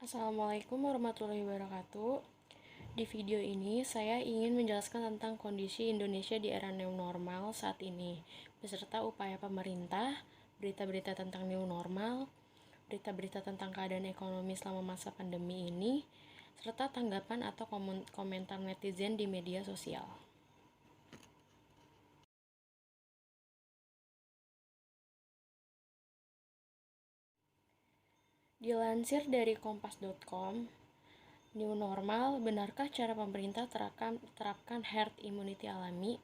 Assalamualaikum warahmatullahi wabarakatuh. Di video ini, saya ingin menjelaskan tentang kondisi Indonesia di era new normal saat ini, beserta upaya pemerintah, berita-berita tentang new normal, berita-berita tentang keadaan ekonomi selama masa pandemi ini, serta tanggapan atau komentar netizen di media sosial. Dilansir dari kompas.com, new normal, benarkah cara pemerintah terapkan herd immunity alami?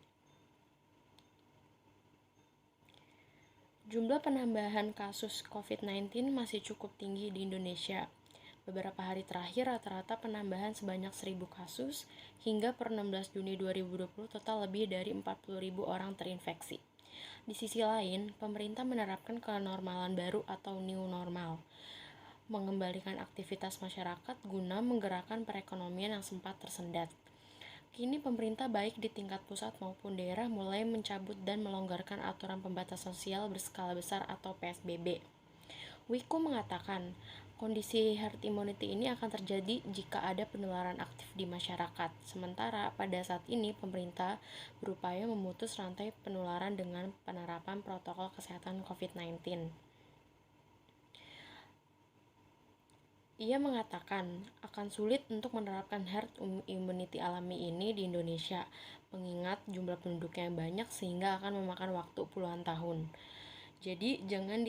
Jumlah penambahan kasus COVID-19 masih cukup tinggi di Indonesia. Beberapa hari terakhir rata-rata penambahan sebanyak 1.000 kasus, hingga per 16 Juni 2020 total lebih dari 40.000 orang terinfeksi. Di sisi lain, pemerintah menerapkan kenormalan baru atau new normal, mengembalikan aktivitas masyarakat guna menggerakkan perekonomian yang sempat tersendat. Kini pemerintah baik di tingkat pusat maupun daerah mulai mencabut dan melonggarkan aturan pembatasan sosial berskala besar atau PSBB. Wiku mengatakan, kondisi herd immunity ini akan terjadi jika ada penularan aktif di masyarakat. Sementara pada saat ini pemerintah berupaya memutus rantai penularan dengan penerapan protokol kesehatan COVID-19. Ia mengatakan akan sulit untuk menerapkan herd immunity alami ini di Indonesia, mengingat jumlah penduduknya yang banyak sehingga akan memakan waktu puluhan tahun. Jadi jangan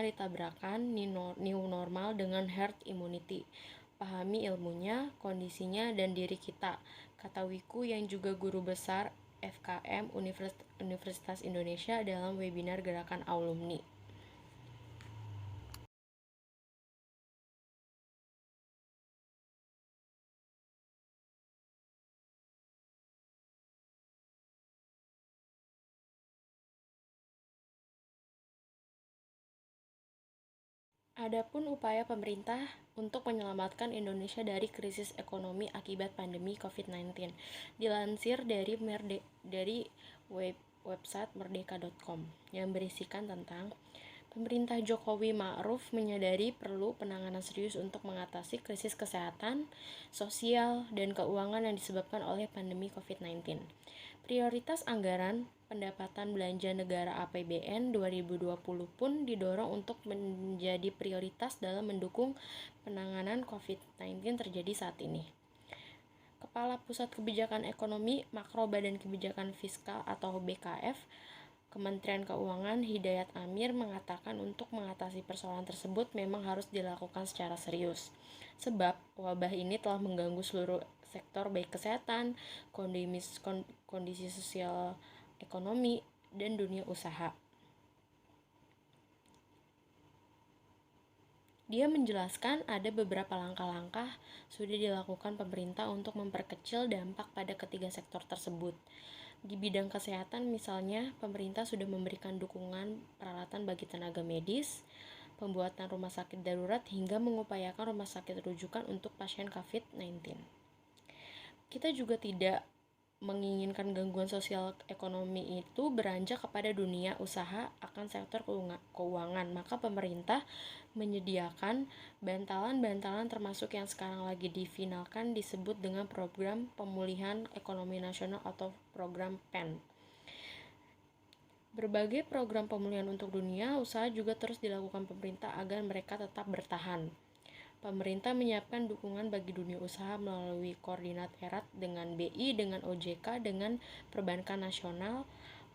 ditabrakan new normal dengan herd immunity. Pahami ilmunya, kondisinya, dan diri kita, kata Wiku yang juga guru besar FKM Universitas Indonesia dalam webinar Gerakan Alumni. Adapun upaya pemerintah untuk menyelamatkan Indonesia dari krisis ekonomi akibat pandemi COVID-19, dilansir dari website merdeka.com yang berisikan tentang pemerintah Jokowi Ma'ruf menyadari perlu penanganan serius untuk mengatasi krisis kesehatan, sosial, dan keuangan yang disebabkan oleh pandemi COVID-19. Prioritas anggaran pendapatan belanja negara APBN 2020 pun didorong untuk menjadi prioritas dalam mendukung penanganan COVID-19 terjadi saat ini. Kepala Pusat Kebijakan Ekonomi Makro Badan Kebijakan Fiskal atau BKF, Kementerian Keuangan Hidayat Amir mengatakan untuk mengatasi persoalan tersebut memang harus dilakukan secara serius. Sebab wabah ini telah mengganggu seluruh sektor baik kesehatan, kondisi sosial ekonomi, dan dunia usaha. Dia menjelaskan ada beberapa langkah-langkah sudah dilakukan pemerintah untuk memperkecil dampak pada ketiga sektor tersebut. Di bidang kesehatan misalnya, pemerintah sudah memberikan dukungan peralatan bagi tenaga medis, pembuatan rumah sakit darurat, hingga mengupayakan rumah sakit rujukan untuk pasien COVID-19. Kita juga tidak menginginkan gangguan sosial ekonomi itu beranjak kepada dunia usaha akan sektor keuangan, maka pemerintah menyediakan bantalan-bantalan termasuk yang sekarang lagi difinalkan disebut dengan Program Pemulihan Ekonomi Nasional atau Program PEN. Berbagai program pemulihan untuk dunia usaha juga terus dilakukan pemerintah agar mereka tetap bertahan. Pemerintah menyiapkan dukungan bagi dunia usaha melalui koordinat erat dengan BI, dengan OJK, dengan perbankan nasional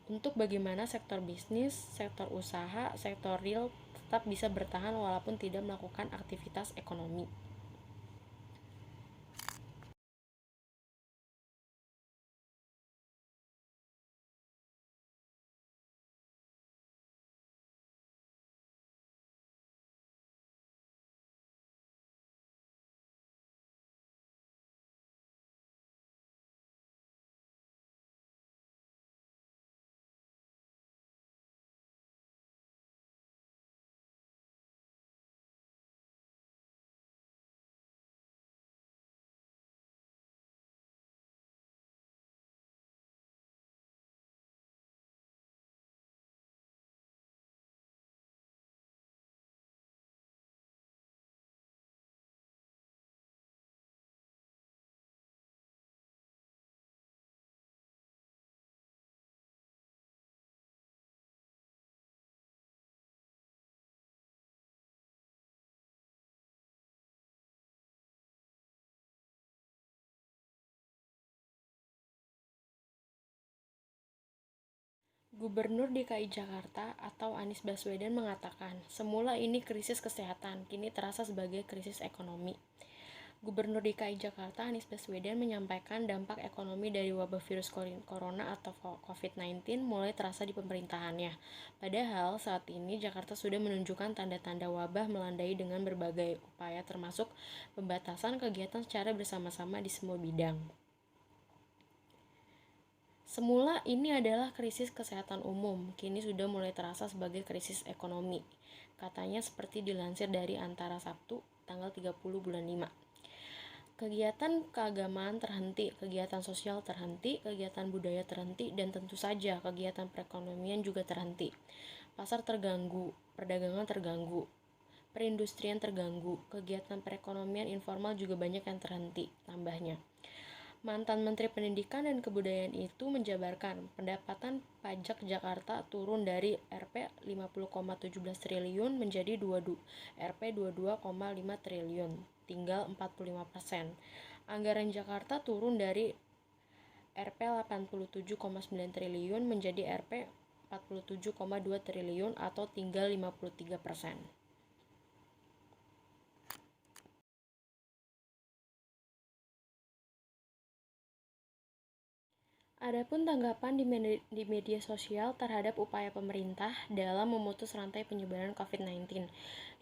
untuk bagaimana sektor bisnis, sektor usaha, sektor real tetap bisa bertahan walaupun tidak melakukan aktivitas ekonomi. Gubernur DKI Jakarta atau Anies Baswedan mengatakan, semula ini krisis kesehatan, kini terasa sebagai krisis ekonomi. Gubernur DKI Jakarta Anies Baswedan menyampaikan dampak ekonomi dari wabah virus corona atau COVID-19 mulai terasa di pemerintahannya. Padahal saat ini Jakarta sudah menunjukkan tanda-tanda wabah melandai dengan berbagai upaya termasuk pembatasan kegiatan secara bersama-sama di semua bidang. Semula ini adalah krisis kesehatan umum, kini sudah mulai terasa sebagai krisis ekonomi. Katanya seperti dilansir dari Antara Sabtu, tanggal 30 bulan 5. Kegiatan keagamaan terhenti, kegiatan sosial terhenti, kegiatan budaya terhenti, dan tentu saja kegiatan perekonomian juga terhenti. Pasar terganggu, perdagangan terganggu, perindustrian terganggu, kegiatan perekonomian informal juga banyak yang terhenti, tambahnya. Mantan Menteri Pendidikan dan Kebudayaan itu menjabarkan pendapatan pajak Jakarta turun dari Rp 50,17 triliun menjadi Rp 22,5 triliun, tinggal 45%. Anggaran Jakarta turun dari Rp 87,9 triliun menjadi Rp 47,2 triliun atau tinggal 53%. Adapun tanggapan di media sosial terhadap upaya pemerintah dalam memutus rantai penyebaran COVID-19,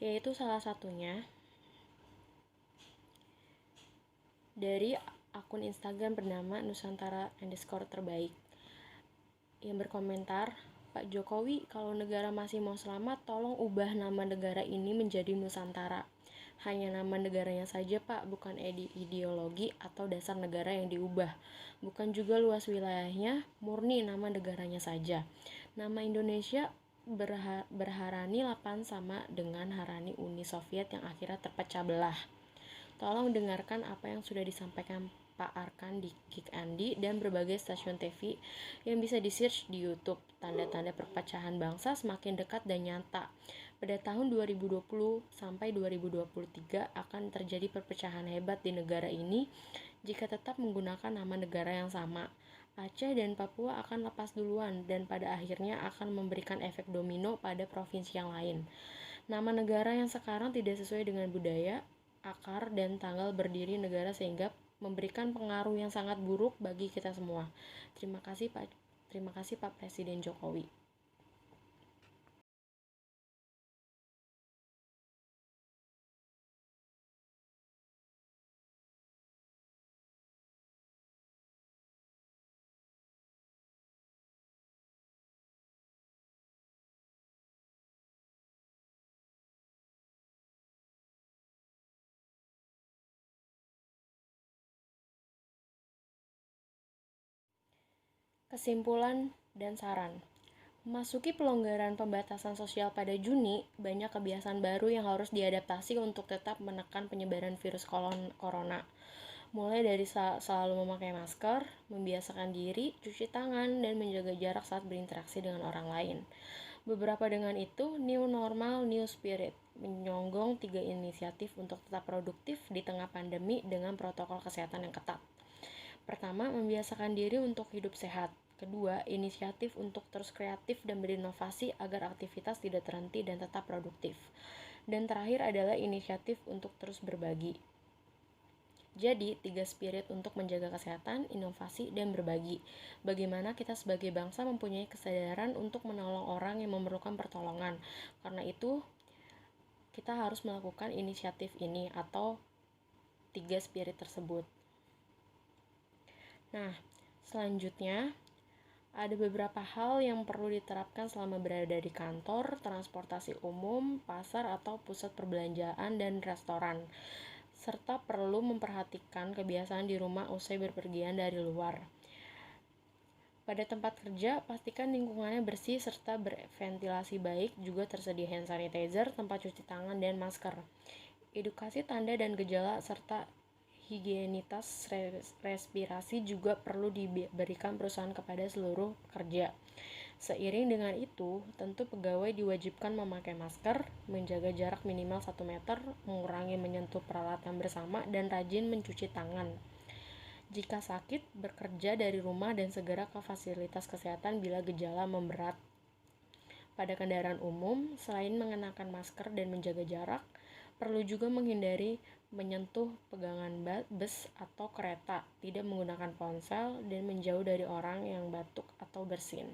yaitu salah satunya dari akun Instagram bernama Nusantara_terbaik yang berkomentar, Pak Jokowi, kalau negara masih mau selamat, tolong ubah nama negara ini menjadi Nusantara. Hanya nama negaranya saja Pak, bukan ideologi atau dasar negara yang diubah. Bukan juga luas wilayahnya, murni nama negaranya saja. Nama Indonesia berharani 8 sama dengan Harani Uni Soviet yang akhirnya terpecah belah. Tolong dengarkan apa yang sudah disampaikan Pak Arkan di Kick Andi dan berbagai stasiun TV yang bisa di-search di YouTube. Tanda-tanda perpecahan bangsa semakin dekat dan nyata. Pada tahun 2020 sampai 2023 akan terjadi perpecahan hebat di negara ini jika tetap menggunakan nama negara yang sama. Aceh dan Papua akan lepas duluan dan pada akhirnya akan memberikan efek domino pada provinsi yang lain. Nama negara yang sekarang tidak sesuai dengan budaya, akar, dan tanggal berdiri negara sehingga memberikan pengaruh yang sangat buruk bagi kita semua. Terima kasih Pak Presiden Jokowi. Kesimpulan dan saran. Memasuki pelonggaran pembatasan sosial pada Juni, banyak kebiasaan baru yang harus diadaptasi untuk tetap menekan penyebaran virus corona. Mulai dari selalu memakai masker, membiasakan diri, cuci tangan, dan menjaga jarak saat berinteraksi dengan orang lain. Beberapa dengan itu, New Normal, New Spirit menyonggong 3 inisiatif untuk tetap produktif di tengah pandemi dengan protokol kesehatan yang ketat. Pertama, membiasakan diri untuk hidup sehat. Kedua, inisiatif untuk terus kreatif dan berinovasi agar aktivitas tidak terhenti dan tetap produktif. Dan terakhir adalah inisiatif untuk terus berbagi. Jadi, 3 spirit untuk menjaga kesehatan, inovasi, dan berbagi. Bagaimana kita sebagai bangsa mempunyai kesadaran untuk menolong orang yang memerlukan pertolongan. Karena itu, kita harus melakukan inisiatif ini atau 3 spirit tersebut. Nah, selanjutnya ada beberapa hal yang perlu diterapkan selama berada di kantor, transportasi umum, pasar atau pusat perbelanjaan dan restoran, serta perlu memperhatikan kebiasaan di rumah usai berpergian dari luar. Pada tempat kerja, pastikan lingkungannya bersih serta berventilasi baik, juga tersedia hand sanitizer, tempat cuci tangan, dan masker. Edukasi tanda dan gejala serta higienitas respirasi juga perlu diberikan perusahaan kepada seluruh pekerja. Seiring dengan itu, tentu pegawai diwajibkan memakai masker, menjaga jarak minimal 1 meter, mengurangi menyentuh peralatan bersama, dan rajin mencuci tangan. Jika sakit, bekerja dari rumah dan segera ke fasilitas kesehatan bila gejala memberat. Pada kendaraan umum, selain mengenakan masker dan menjaga jarak, perlu juga menghindari menyentuh pegangan bus atau kereta, tidak menggunakan ponsel, dan menjauh dari orang yang batuk atau bersin.